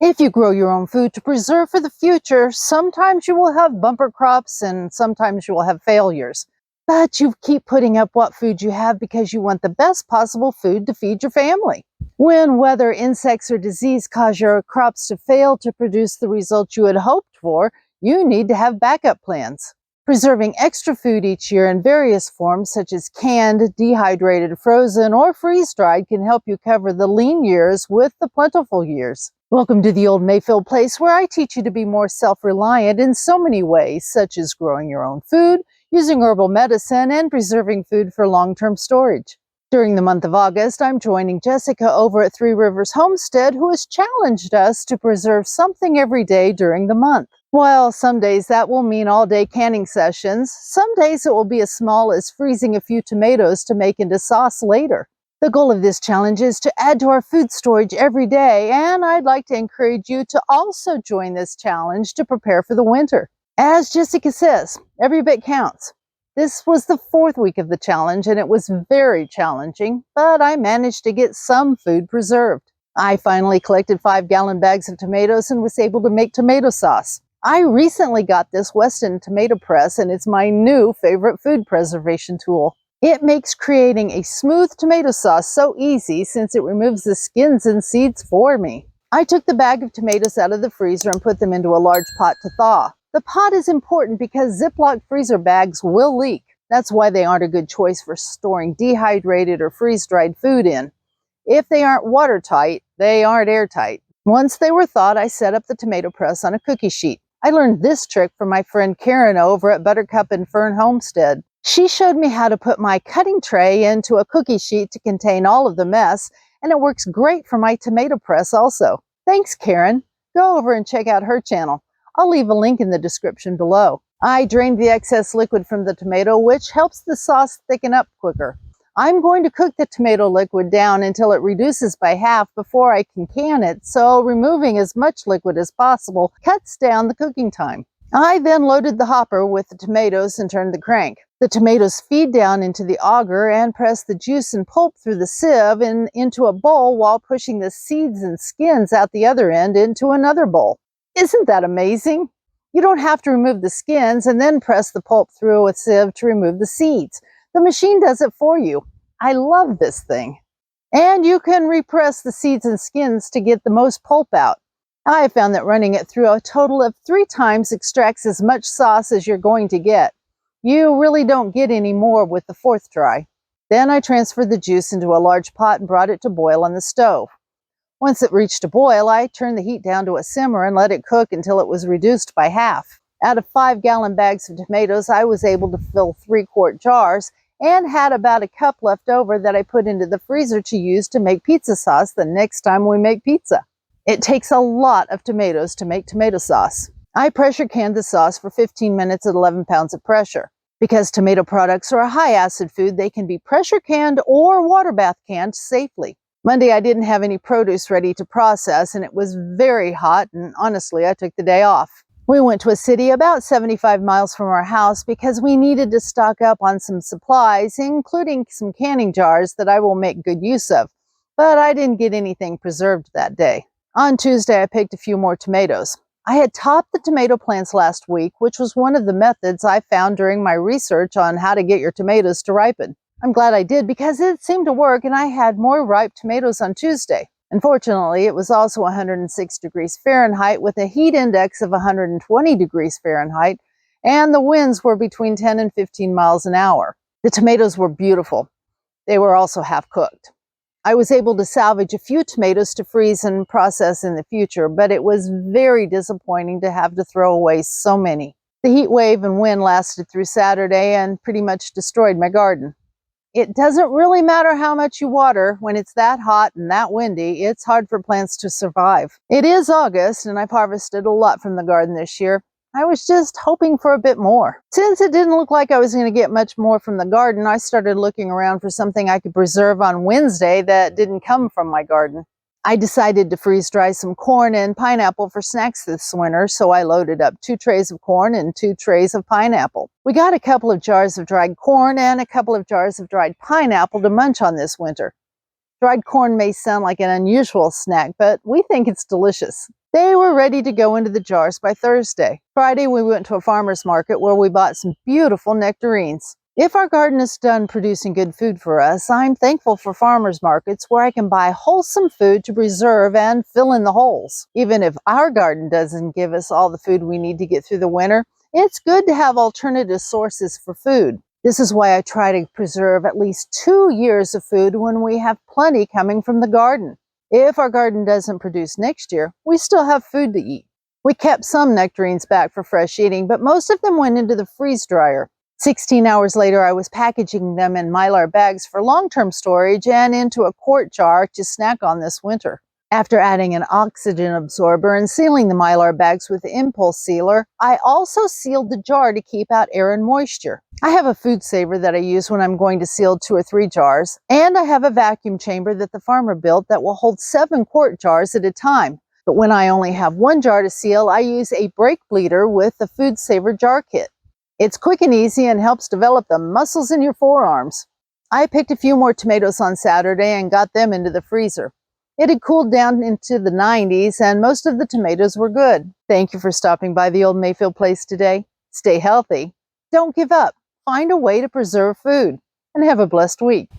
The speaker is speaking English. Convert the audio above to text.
If you grow your own food to preserve for the future, sometimes you will have bumper crops and sometimes you will have failures. But you keep putting up what food you have because you want the best possible food to feed your family. When weather, insects, or disease cause your crops to fail to produce the results you had hoped for, you need to have backup plans. Preserving extra food each year in various forms, such as canned, dehydrated, frozen, or freeze-dried, can help you cover the lean years with the plentiful years. Welcome to the old Mayfield place, where I teach you to be more self-reliant in so many ways, such as growing your own food, using herbal medicine, and preserving food for long-term storage. During the month of August, I'm joining Jessica over at Three Rivers Homestead, who has challenged us to preserve something every day during the month. While some days that will mean all-day canning sessions, some days it will be as small as freezing a few tomatoes to make into sauce later. The goal of this challenge is to add to our food storage every day, and I'd like to encourage you to also join this challenge to prepare for the winter. As Jessica says, every bit counts. This was the 4th week of the challenge, and it was very challenging, but I managed to get some food preserved. I finally collected 5-gallon bags of tomatoes and was able to make tomato sauce. I recently got this Weston tomato press, and it's my new favorite food preservation tool. It makes creating a smooth tomato sauce so easy since it removes the skins and seeds for me. I took the bag of tomatoes out of the freezer and put them into a large pot to thaw. The pot is important because Ziploc freezer bags will leak. That's why they aren't a good choice for storing dehydrated or freeze-dried food in. If they aren't watertight, they aren't airtight. Once they were thawed, I set up the tomato press on a cookie sheet. I learned this trick from my friend Karen over at Buttercup and Fern Homestead. She showed me how to put my cutting tray into a cookie sheet to contain all of the mess, and it works great for my tomato press also. Thanks, Karen. Go over and check out her channel. I'll leave a link in the description below. I drained the excess liquid from the tomato, which helps the sauce thicken up quicker. I'm going to cook the tomato liquid down until it reduces by half before I can can it, so removing as much liquid as possible cuts down the cooking time. I then loaded the hopper with the tomatoes and turned the crank. The tomatoes feed down into the auger and press the juice and pulp through the sieve and into a bowl while pushing the seeds and skins out the other end into another bowl. Isn't that amazing? You don't have to remove the skins and then press the pulp through a sieve to remove the seeds. The machine does it for you. I love this thing. And you can repress the seeds and skins to get the most pulp out. I found that running it through a total of 3 times extracts as much sauce as you're going to get. You really don't get any more with the 4th try. Then I transferred the juice into a large pot and brought it to boil on the stove. Once it reached a boil, I turned the heat down to a simmer and let it cook until it was reduced by half. Out of 5-gallon bags of tomatoes, I was able to fill 3-quart jars and had about a cup left over that I put into the freezer to use to make pizza sauce the next time we make pizza. It takes a lot of tomatoes to make tomato sauce. I pressure canned the sauce for 15 minutes at 11 pounds of pressure. Because tomato products are a high-acid food, they can be pressure canned or water bath canned safely. Monday, I didn't have any produce ready to process, and it was very hot, and honestly, I took the day off. We went to a city about 75 miles from our house because we needed to stock up on some supplies, including some canning jars that I will make good use of. But I didn't get anything preserved that day. On Tuesday, I picked a few more tomatoes. I had topped the tomato plants last week, which was one of the methods I found during my research on how to get your tomatoes to ripen. I'm glad I did because it seemed to work, and I had more ripe tomatoes on Tuesday. Unfortunately, it was also 106 degrees Fahrenheit with a heat index of 120 degrees Fahrenheit, and the winds were between 10 and 15 miles an hour. The tomatoes were beautiful. They were also half cooked. I was able to salvage a few tomatoes to freeze and process in the future, but it was very disappointing to have to throw away so many. The heat wave and wind lasted through Saturday and pretty much destroyed my garden. It doesn't really matter how much you water. When it's that hot and that windy, it's hard for plants to survive. It is August, and I've harvested a lot from the garden this year. I was just hoping for a bit more. Since it didn't look like I was going to get much more from the garden, I started looking around for something I could preserve on Wednesday that didn't come from my garden. I decided to freeze dry some corn and pineapple for snacks this winter, so I loaded up 2 trays of corn and 2 trays of pineapple. We got a couple of jars of dried corn and a couple of jars of dried pineapple to munch on this winter. Dried corn may sound like an unusual snack, but we think it's delicious. They were ready to go into the jars by Thursday. Friday, we went to a farmer's market where we bought some beautiful nectarines. If our garden is done producing good food for us, I'm thankful for farmers markets where I can buy wholesome food to preserve and fill in the holes. Even if our garden doesn't give us all the food we need to get through the winter, it's good to have alternative sources for food. This is why I try to preserve at least 2 years of food when we have plenty coming from the garden. If our garden doesn't produce next year, we still have food to eat. We kept some nectarines back for fresh eating, but most of them went into the freeze dryer. 16 hours later, I was packaging them in Mylar bags for long-term storage and into a quart jar to snack on this winter. After adding an oxygen absorber and sealing the Mylar bags with impulse sealer, I also sealed the jar to keep out air and moisture. I have a food saver that I use when I'm going to seal 2 or 3 jars, and I have a vacuum chamber that the farmer built that will hold 7 quart jars at a time. But when I only have 1 jar to seal, I use a brake bleeder with the food saver jar kit. It's quick and easy and helps develop the muscles in your forearms. I picked a few more tomatoes on Saturday and got them into the freezer. It had cooled down into the 90s and most of the tomatoes were good. Thank you for stopping by the old Mayfield place today. Stay healthy. Don't give up. Find a way to preserve food. And have a blessed week.